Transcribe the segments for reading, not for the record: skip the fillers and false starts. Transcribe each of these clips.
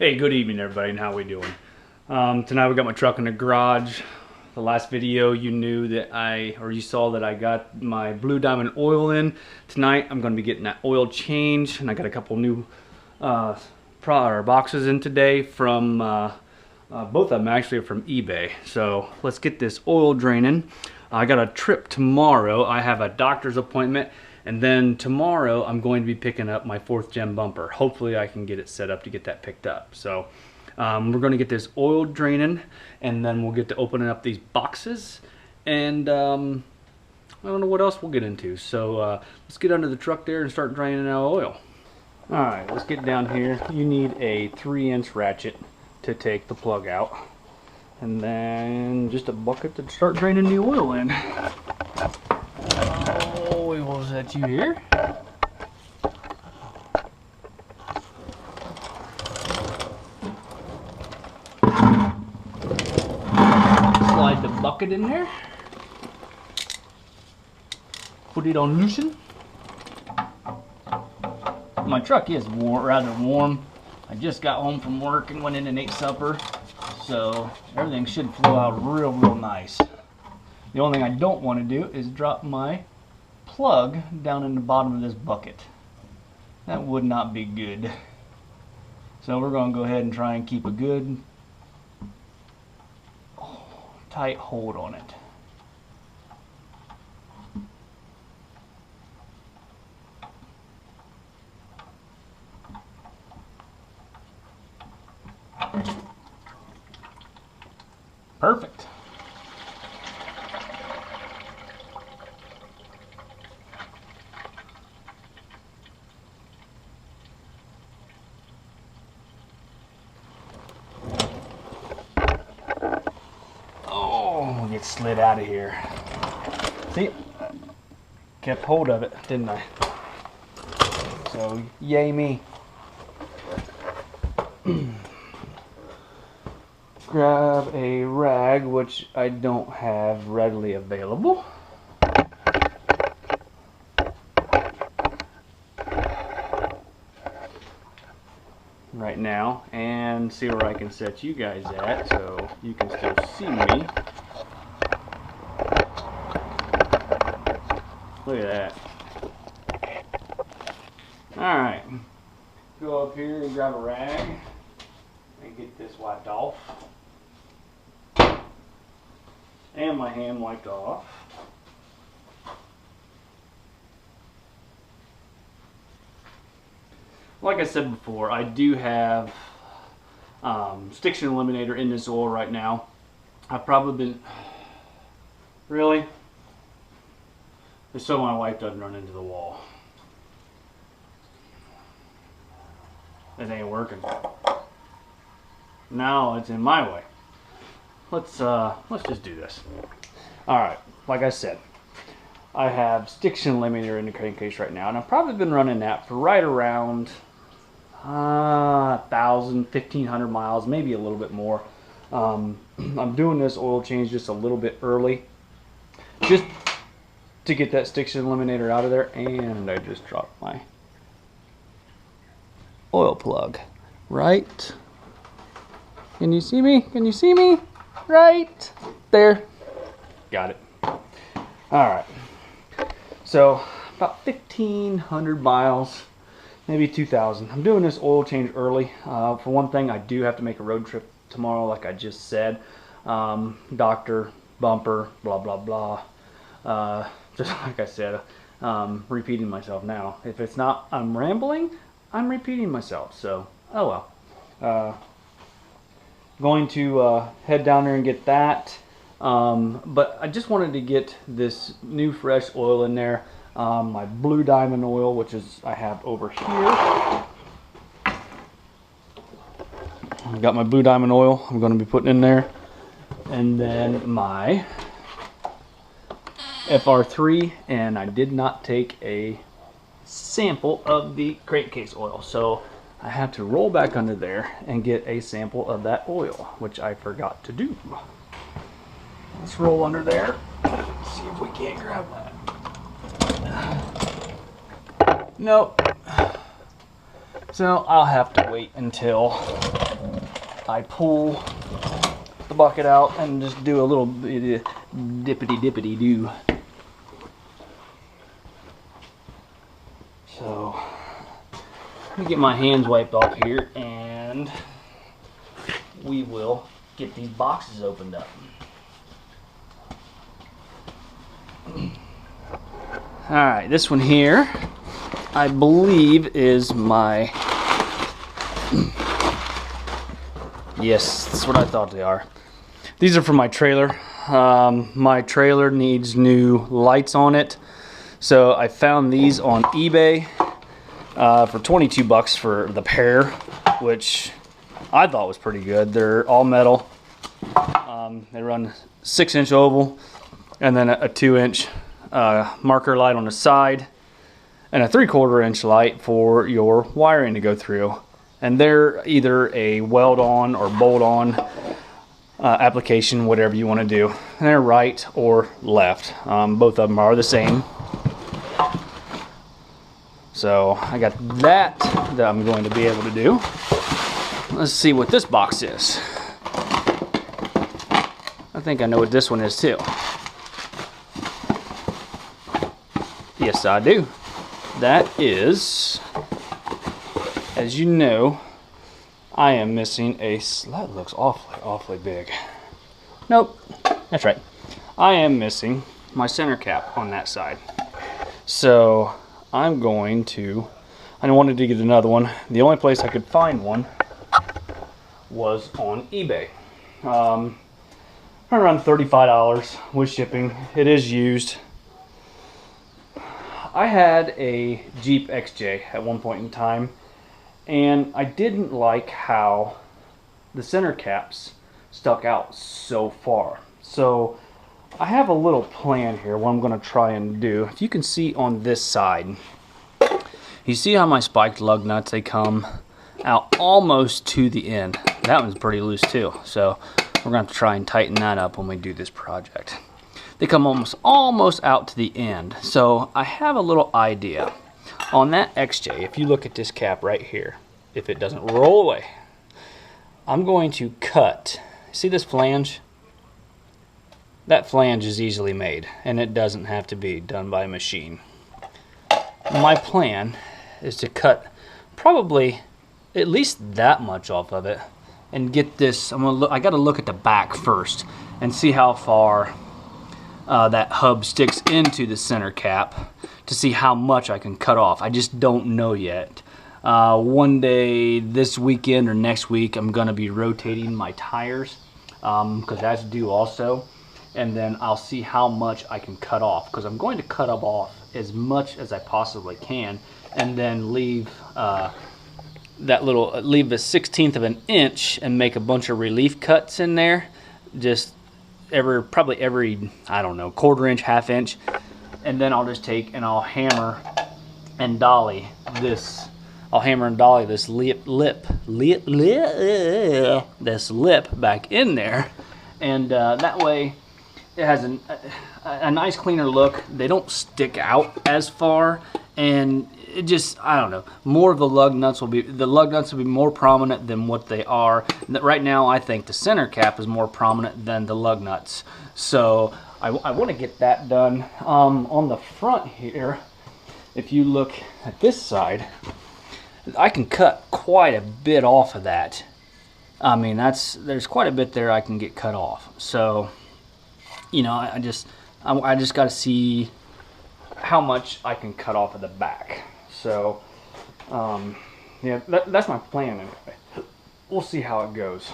Hey, good evening everybody, and how we doing? Tonight we got my truck in the garage. The last video you knew that you saw that I got my Blue Diamond oil in. Tonight I'm going to be getting that oil change, and I got a couple new boxes in today from, both of them actually are from eBay. So let's get this oil draining. I got a trip tomorrow. I have a doctor's appointment. And then tomorrow I'm going to be picking up my 4th gen bumper. Hopefully I can get it set up to get that picked up. So we're going to get this oil draining, and then we'll get to opening up these boxes. And I don't know what else we'll get into. So let's get under the truck there and start draining our oil. Alright, let's get down here. You need a 3-inch ratchet to take the plug out. And then just a bucket to start draining the oil in. Was that you here? Slide the bucket in there. Put it on loosen. My truck is rather warm. I just got home from work and went in and ate supper, so everything should flow out real nice. The only thing I don't want to do is drop my plug down in the bottom of this bucket. That would not be good. So we're going to go ahead and try and keep a good tight hold on it. Perfect. Get slid out of here. See, kept hold of it, didn't I? So yay me. Grab a rag, which I don't have readily available. Right now, and see where I can set you guys at so you can still see me. Look at that. Alright. Go up here and grab a rag and get this wiped off. And my hand wiped off. Like I said before, I do have stiction eliminator in this oil right now. I've probably been... Really? Just so my wife doesn't run into the wall. It ain't working. Now it's in my way. Let's just do this. Alright, like I said, I have stiction eliminator in the crankcase right now, and I've probably been running that for right around 1,000, 1,500 miles, maybe a little bit more. I'm doing this oil change just a little bit early, just to get that stiction eliminator out of there. And I just dropped my oil plug right. Can you see me? Can you see me? Right there. Got it. Alright. So about 1,500 miles, maybe 2,000. I'm doing this oil change early. For one thing, I do have to make a road trip tomorrow, like I just said. Doctor, bumper, blah blah blah. Just like I said, repeating myself now. If it's not, I'm rambling, I'm repeating myself. So, oh well. Going to head down there and get that. But I just wanted to get this new fresh oil in there. My Blue Diamond oil, which is I have over here. I've got my Blue Diamond oil I'm going to be putting in there. And then my FR3, and I did not take a sample of the crankcase oil, so I have to roll back under there and get a sample of that oil, which I forgot to do. Let's roll under there, see if we can't grab that. Nope. So I'll have to wait until I pull the bucket out and just do a little bit of dippity do. So let me get my hands wiped off here and we will get these boxes opened up. Alright, this one here I believe is my, yes, that's what I thought they are. These are for my trailer. My trailer needs new lights on it. So I found these on eBay for 22 bucks for the pair, which I thought was pretty good. They're all metal. They run 6-inch oval and then a 2-inch marker light on the side and a 3/4 inch light for your wiring to go through. And they're either a weld on or bolt on application, whatever you want to do. And they're right or left. Both of them are the same. So I got that I'm going to be able to do. Let's see what this box is. I think I know what this one is too. Yes, I do. That is, as you know, I am missing that looks awfully big. Nope, that's right. I am missing my center cap on that side. So I'm going to, I wanted to get another one. The only place I could find one was on eBay. Around $35 with shipping. It is used. I had a Jeep XJ at one point in time, and I didn't like how the center caps stuck out so far. So I have a little plan here what I'm going to try and do. If you can see on this side, you see how my spiked lug nuts, they come out almost to the end. That one's pretty loose too, so we're going to try and tighten that up when we do this project. They come almost out to the end. So I have a little idea. On that XJ, if you look at this cap right here, if it doesn't roll away, I'm going to cut, see this flange? That flange is easily made, and it doesn't have to be done by a machine. My plan is to cut probably at least that much off of it and get this, I gotta look at the back first and see how far that hub sticks into the center cap to see how much I can cut off. I just don't know yet. One day this weekend or next week I'm gonna be rotating my tires because that's due also, and then I'll see how much I can cut off, because I'm going to cut up off as much as I possibly can and then leave leave a 1/16 of an inch and make a bunch of relief cuts in there, just probably every, I don't know, 1/4 inch, 1/2 inch, and then I'll just take and I'll hammer and dolly this. I'll hammer and dolly this lip back in there, and that way it has a nice cleaner look. They don't stick out as far, and it just, I don't know, more of the lug nuts will be more prominent than what they are. Right now I think the center cap is more prominent than the lug nuts. So I want to get that done. On the front here, if you look at this side, I can cut quite a bit off of that. I mean, there's quite a bit there I can get cut off. So, you know, I just got to see how much I can cut off of the back. So, yeah, that's my plan anyway. We'll see how it goes.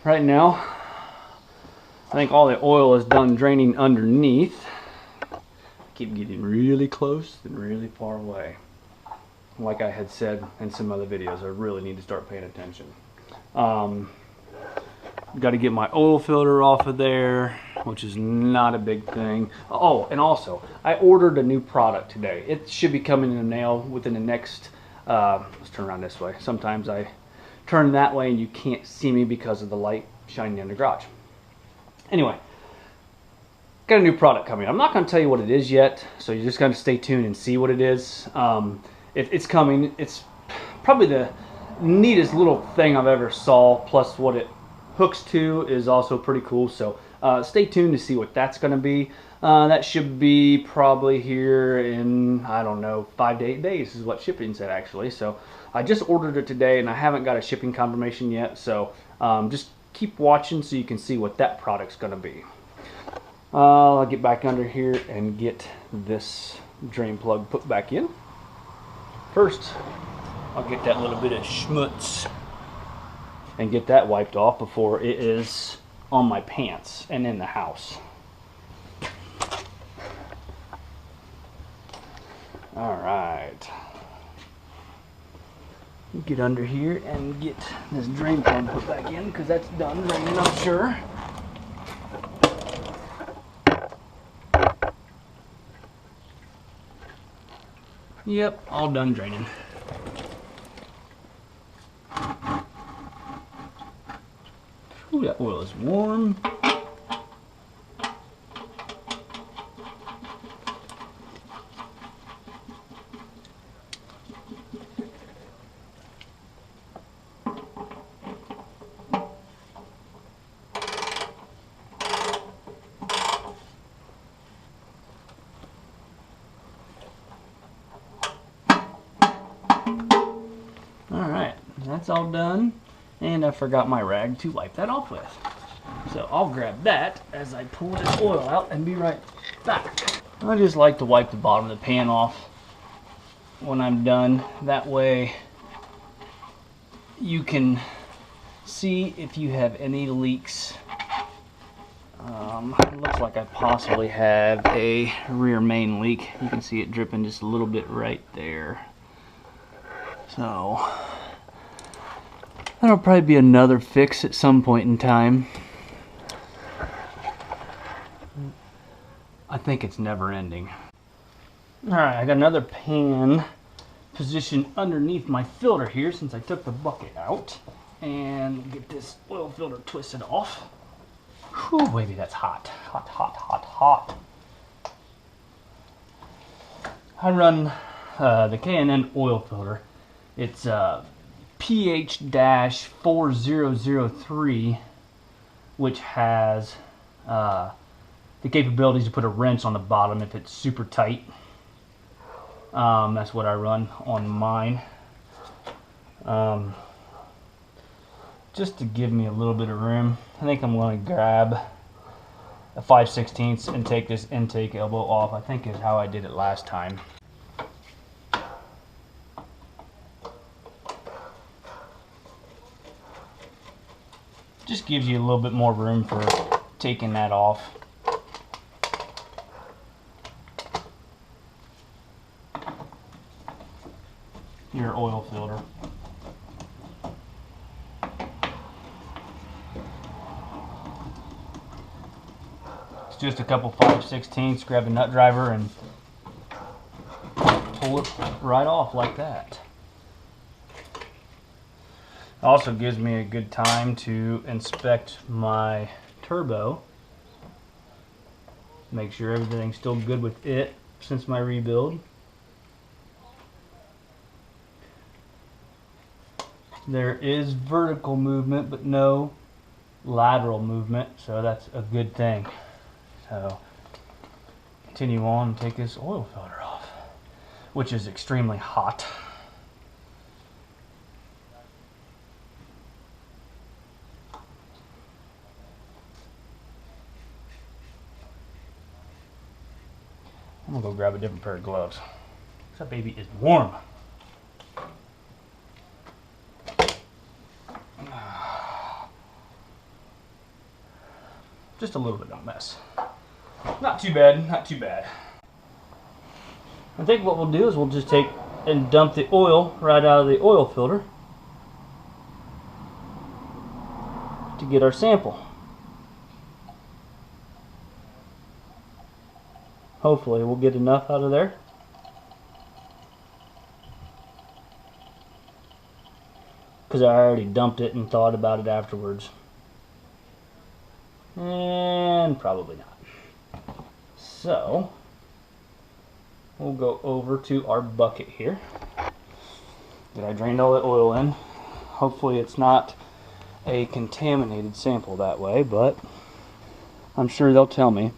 Right now, I think all the oil is done draining underneath. I keep getting really close and really far away. Like I had said in some other videos, I really need to start paying attention. Got to get my oil filter off of there, which is not a big thing. Oh, and also, I ordered a new product today. It should be coming in the mail within the next, let's turn around this way. Sometimes I turn that way and you can't see me because of the light shining in the garage. Anyway, got a new product coming. I'm not going to tell you what it is yet, so you're just going to stay tuned and see what it is. It's coming. It's probably neatest little thing I've ever saw, plus what it hooks to is also pretty cool. So stay tuned to see what that's going to be. That should be probably here in, I don't know, 5 to 8 days is what shipping said actually. So I just ordered it today and I haven't got a shipping confirmation yet. So just keep watching so you can see what that product's going to be. I'll get back under here and get this drain plug put back in. First, I'll get that little bit of schmutz and get that wiped off before it is on my pants and in the house. All right. Get under here and get this drain plug put back in because that's done draining, I'm sure. Yep, all done draining. Ooh, that oil is warm. Alright, that's all done. And I forgot my rag to wipe that off with. So I'll grab that as I pull this oil out and be right back. I just like to wipe the bottom of the pan off when I'm done. That way you can see if you have any leaks. It looks like I possibly have a rear main leak. You can see it dripping just a little bit right there. So that'll probably be another fix at some point in time. I think it's never ending. Alright, I got another pan positioned underneath my filter here since I took the bucket out. And get this oil filter twisted off. Whew, baby, that's hot. Hot, hot, hot, hot. I run the K&N oil filter. It's PH-4003, which has the capabilities to put a wrench on the bottom if it's super tight. That's what I run on mine. Just to give me a little bit of room, I think I'm going to grab a 5/16 and take this intake elbow off. I think is how I did it last time. Just gives you a little bit more room for taking that off. Your oil filter. It's just a couple 5/16, grab a nut driver and pull it right off like that. Also gives me a good time to inspect my turbo. Make sure everything's still good with it since my rebuild. There is vertical movement but no lateral movement, so that's a good thing. So continue on and take this oil filter off, which is extremely hot. I'm gonna go grab a different pair of gloves. That baby is warm. Just a little bit of a mess. Not too bad, not too bad. I think what we'll do is we'll just take and dump the oil right out of the oil filter to get our sample. Hopefully we'll get enough out of there. Because I already dumped it and thought about it afterwards. And probably not. So we'll go over to our bucket here that I drained all the oil in. Hopefully it's not a contaminated sample that way, but I'm sure they'll tell me.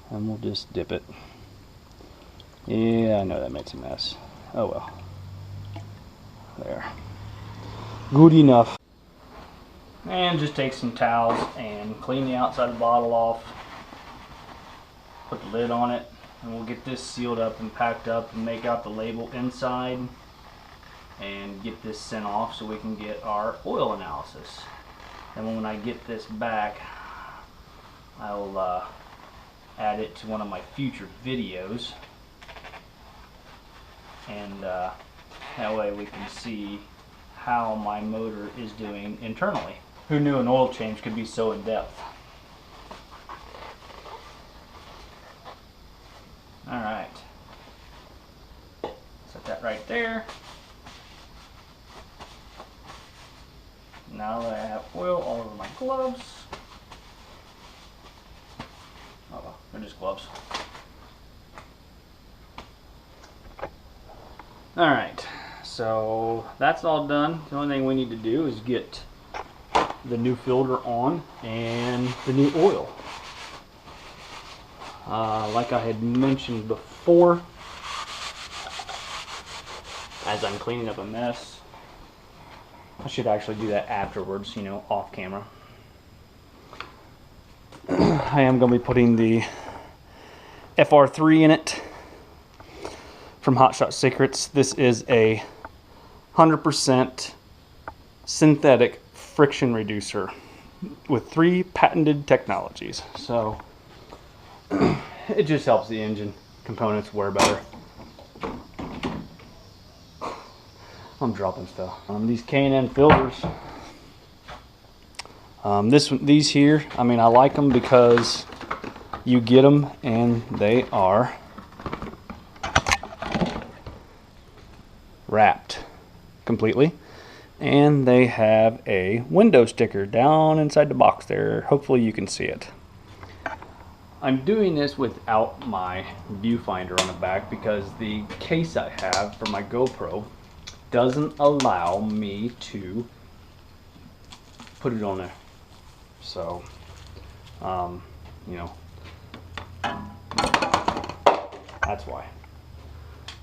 And we'll just dip it. Yeah, I know that makes a mess. Oh well. There. Good enough. And just take some towels and clean the outside of the bottle off. Put the lid on it, and we'll get this sealed up and packed up and make out the label inside and get this sent off so we can get our oil analysis. And when I get this back, I'll add it to one of my future videos, and that way we can see how my motor is doing internally. Who knew an oil change could be so in depth? Alright, set that right there. Now that I have oil all over my gloves, oh well, they're just gloves. Alright, so that's all done. The only thing we need to do is get the new filter on and the new oil. Like I had mentioned before, as I'm cleaning up a mess, I should actually do that afterwards, you know, off camera. I am going to be putting the FR3 in it from Hot Shot Secrets. This is a 100% synthetic friction reducer with 3 patented technologies. So it just helps the engine components wear better. I'm dropping stuff. These K&N filters. These here, I mean, I like them because you get them and they are wrapped completely, and they have a window sticker down inside the box there. Hopefully you can see it. I'm doing this without my viewfinder on the back because the case I have for my GoPro doesn't allow me to put it on there. So, you know, that's why.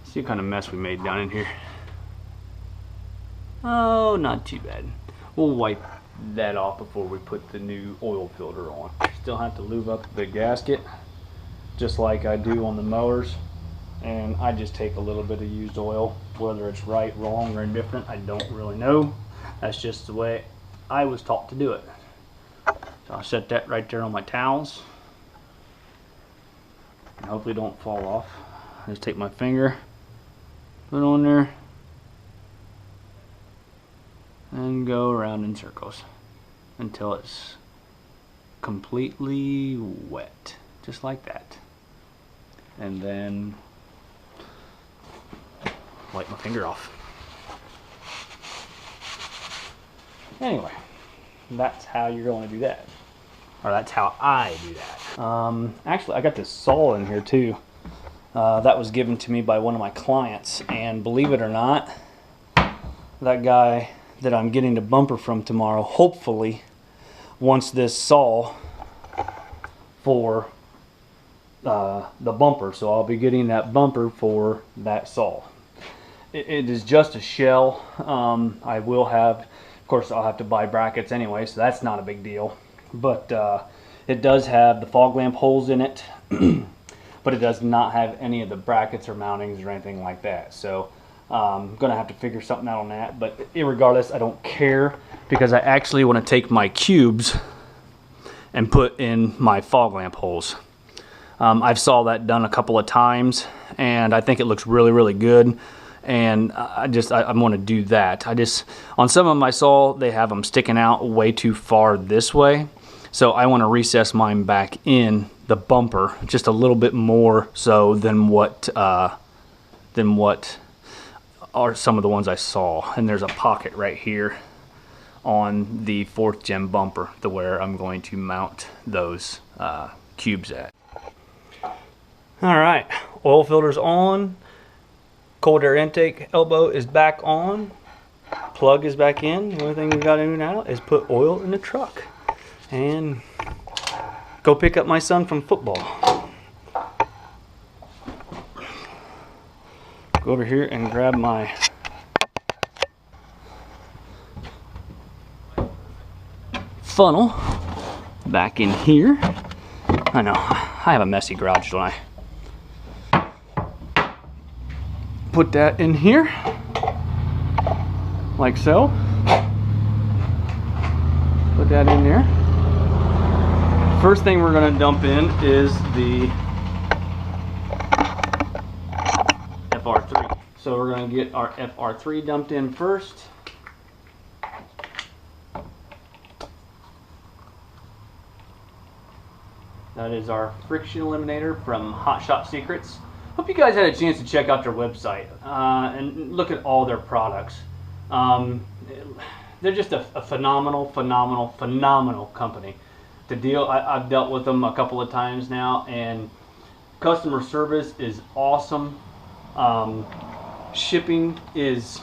See what kind of mess we made down in here. Oh, not too bad. We'll wipe that off before we put the new oil filter on. Still have to lube up the gasket just like I do on the mowers, and I just take a little bit of used oil. Whether it's right, wrong, or indifferent, I don't really know. That's just the way I was taught to do it. So I'll set that right there on my towels and hopefully don't fall off. I just take my finger, put it on there, and go around in circles until it's completely wet, just like that. And then wipe my finger off. Anyway, that's how you're going to do that, or that's how I do that. Actually, I got this saw in here too. That was given to me by one of my clients, and believe it or not, that guy that I'm getting the bumper from tomorrow hopefully wants this saw for the bumper, so I'll be getting that bumper for that saw. It is just a shell. I will have, of course, I'll have to buy brackets anyway, so that's not a big deal. But it does have the fog lamp holes in it, but it does not have any of the brackets or mountings or anything like that. So I'm gonna have to figure something out on that. But irregardless, I don't care, because I actually want to take my cubes and put in my fog lamp holes. I've saw that done a couple of times, and I think it looks really, really good. And I want to do that. On some of them I saw, they have them sticking out way too far this way. So I want to recess mine back in the bumper just a little bit more so than what are some of the ones I saw. And there's a pocket right here on the 4th gen bumper where I'm going to mount those cubes at. All right, oil filter's on. Cold air intake elbow is back on. Plug is back in. The only thing we got to do now is put oil in the truck and go pick up my son from football. Go over here and grab my funnel back in here. I know, I have a messy garage, don't I? Put that in here, like so. Put that in there. First thing we're gonna dump in is the FR3. So we're gonna get our FR3 dumped in first. That is our friction eliminator from Hot Shot Secrets. Hope you guys had a chance to check out their website and look at all their products. They're just a phenomenal company to deal. I've dealt with them a couple of times now, and customer service is awesome. Shipping is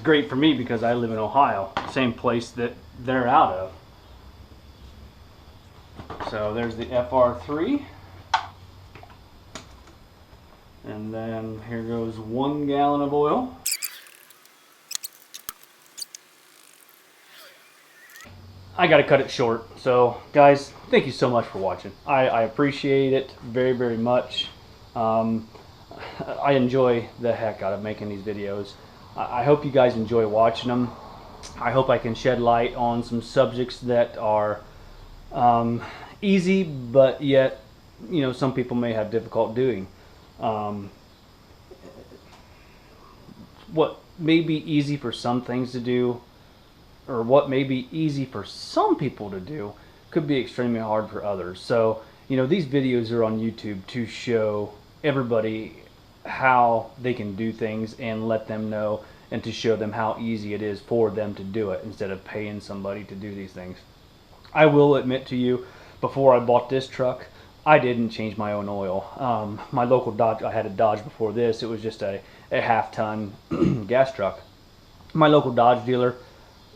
great for me because I live in Ohio, same place that they're out of. So there's the FR3, and then here goes 1 gallon of oil. I gotta cut it short. So guys, thank you so much for watching. I appreciate it very much. I enjoy the heck out of making these videos. I hope you guys enjoy watching them. I hope I can shed light on some subjects that are easy, but yet, you know, some people may have difficult doing. What may be easy for some things to do, or what may be easy for some people to do, could be extremely hard for others. So, you know, these videos are on YouTube to show everybody how they can do things and let them know, and to show them how easy it is for them to do it instead of paying somebody to do these things. I will admit to you, before I bought this truck, I didn't change my own oil. My local Dodge, I had a Dodge before this, it was just a half-ton gas truck. My local Dodge dealer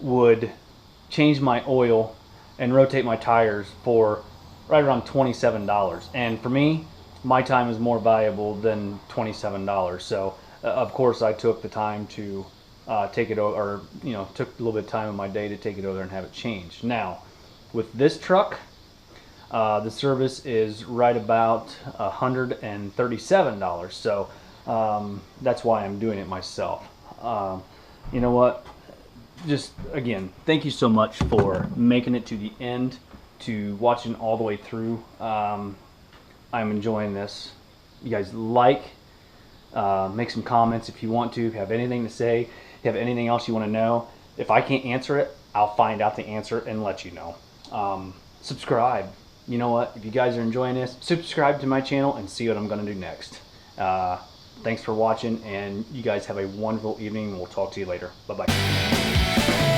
would change my oil and rotate my tires for right around $27. And for me, my time is more valuable than $27. So of course I took the time to take it over, or you know, took a little bit of time in my day to take it over and have it changed. Now, with this truck, the service is right about $137. So that's why I'm doing it myself. You know what? Just again, thank you so much for making it to the end, to watching all the way through. I'm enjoying this. You guys make some comments if you want to. If you have anything to say, if you have anything else you want to know. If I can't answer it, I'll find out the answer and let you know. Subscribe. You know what? If you guys are enjoying this, subscribe to my channel and see what I'm going to do next. Thanks for watching, and you guys have a wonderful evening. We'll talk to you later. Bye-bye.